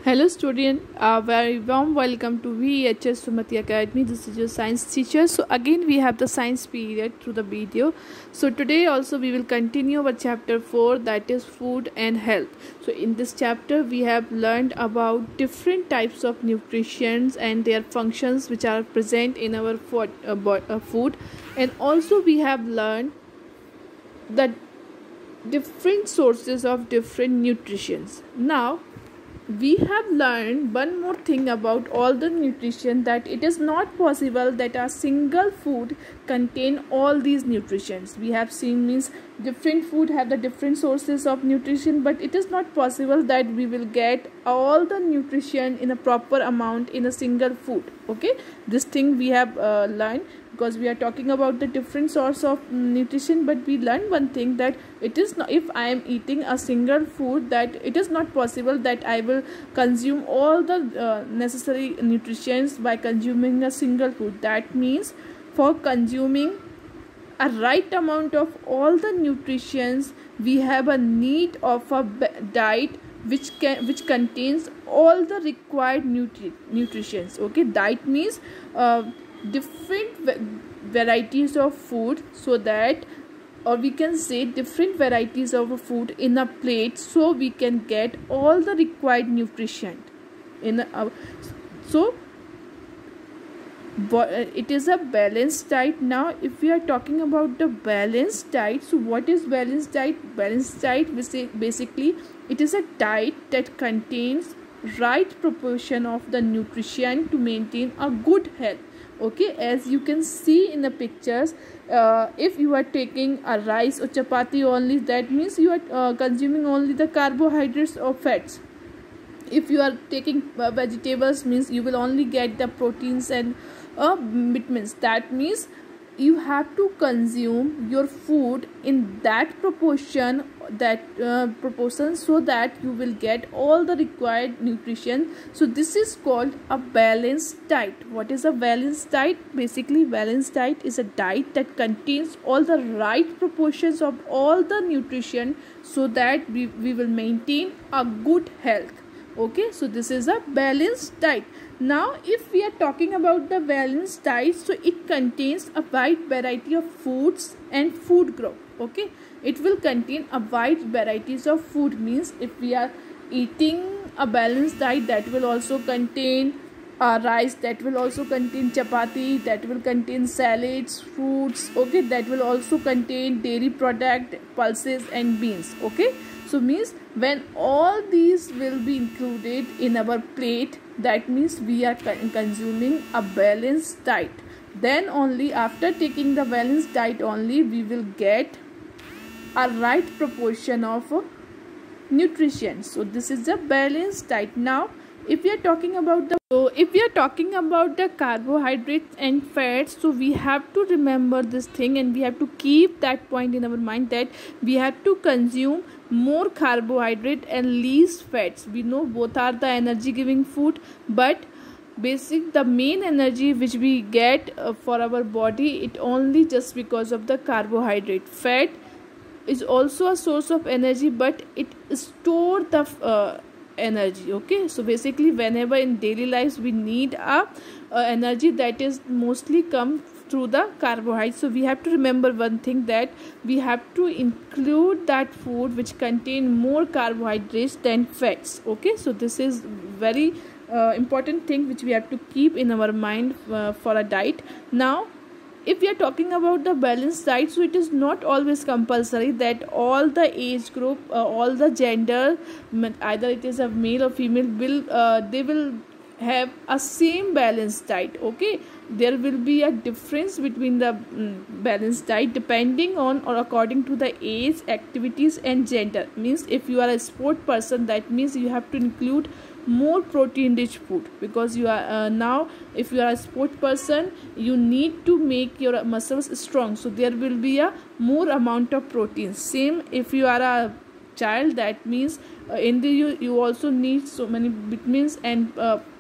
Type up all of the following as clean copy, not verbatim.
Hello student, a very warm welcome to VHS Sumati Academy. This is your science teacher. So again we have the science period through the video. So today also we will continue our chapter 4, that is food and health. So in this chapter we have learned about different types of nutritions and their functions which are present in our food, and also we have learned the different sources of different nutritions. Now we have learned one more thing about all the nutrition, that it is not possible that a single food contain all these nutritions. We have seen means different food have the different sources of nutrition, but it is not possible that we will get all the nutrition in a proper amount in a single food. Okay, this thing we have learned, because we are talking about the different source of nutrition, but we learned one thing, that it is not, if I am eating a single food, that it is not possible that I will consume all the necessary nutrients by consuming a single food. That means for consuming a right amount of all the nutrients, we have a need of a diet which contains all the required nutrients. Okay, diet means different varieties of food, so that, or we can say different varieties of food in a plate, so we can get all the required nutrition in it is a balanced diet. Now if we are talking about the balanced diet, so what is balanced diet? Balanced diet, we say basically it is a diet that contains right proportion of the nutrition to maintain a good health. Okay, as you can see in the pictures, if you are taking a rice or chapati only, that means you are consuming only the carbohydrates or fats. If you are taking vegetables, means you will only get the proteins and vitamins. That means you have to consume your food in that proportion, so that you will get all the required nutrition. So this is called a balanced diet. What is a balanced diet? Basically, balanced diet is a diet that contains all the right proportions of all the nutrition, so that we will maintain a good health. Okay, so this is a balanced diet. Now if we are talking about the balanced diet, so it contains a wide variety of foods and food group. Okay, it will contain a wide varieties of food, means if we are eating a balanced diet, that will also contain rice, that will also contain chapati, that will contain salads, fruits. Okay, that will also contain dairy product, pulses and beans. Okay, so means when all these will be included in our plate, that means we are consuming a balanced diet. Then only after taking the balanced diet only, we will get a right proportion of nutrition. So this is the balanced diet. Now if we are talking about the carbohydrates and fats, so we have to remember this thing, and we have to keep that point in our mind, that we have to consume more carbohydrate and least fats. We know both are the energy giving food, but the main energy which we get for our body, it only just because of the carbohydrate. Fat is also a source of energy, but it stores the energy. Okay, so basically whenever in daily lives we need a energy, that is mostly come through the carbohydrates. So we have to remember one thing, that we have to include that food which contain more carbohydrates than fats. Okay, so this is very important thing which we have to keep in our mind for a diet. Now if we are talking about the balanced diet, so it is not always compulsory that all the age group, all the gender, either it is a male or female, they will have a same balanced diet. Okay, there will be a difference between the balanced diet depending on or according to the age, activities and gender. Means if you are a sport person, that means you have to include more protein rich food, because you are now if you are a sport person, you need to make your muscles strong, so there will be a more amount of protein. Same if you are a child, that means you also need so many vitamins and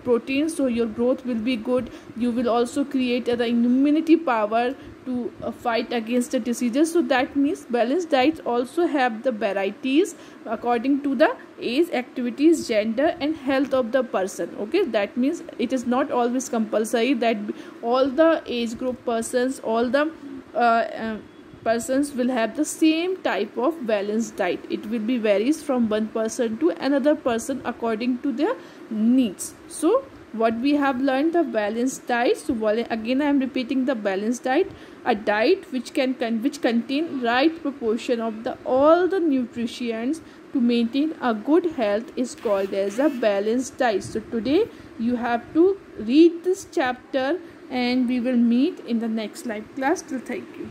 proteins, so your growth will be good. You will also create the immunity power to fight against the diseases. So that means balanced diets also have the varieties according to the age, activities, gender and health of the person. Okay, that means it is not always compulsory that all the age group persons, all the persons will have the same type of balanced diet. It will be varies from one person to another person according to their needs. So what we have learned, the balanced diet. So again I am repeating, the balanced diet, a diet which contain right proportion of the all the nutrients to maintain a good health is called as a balanced diet. So today you have to read this chapter and we will meet in the next live class. So thank you.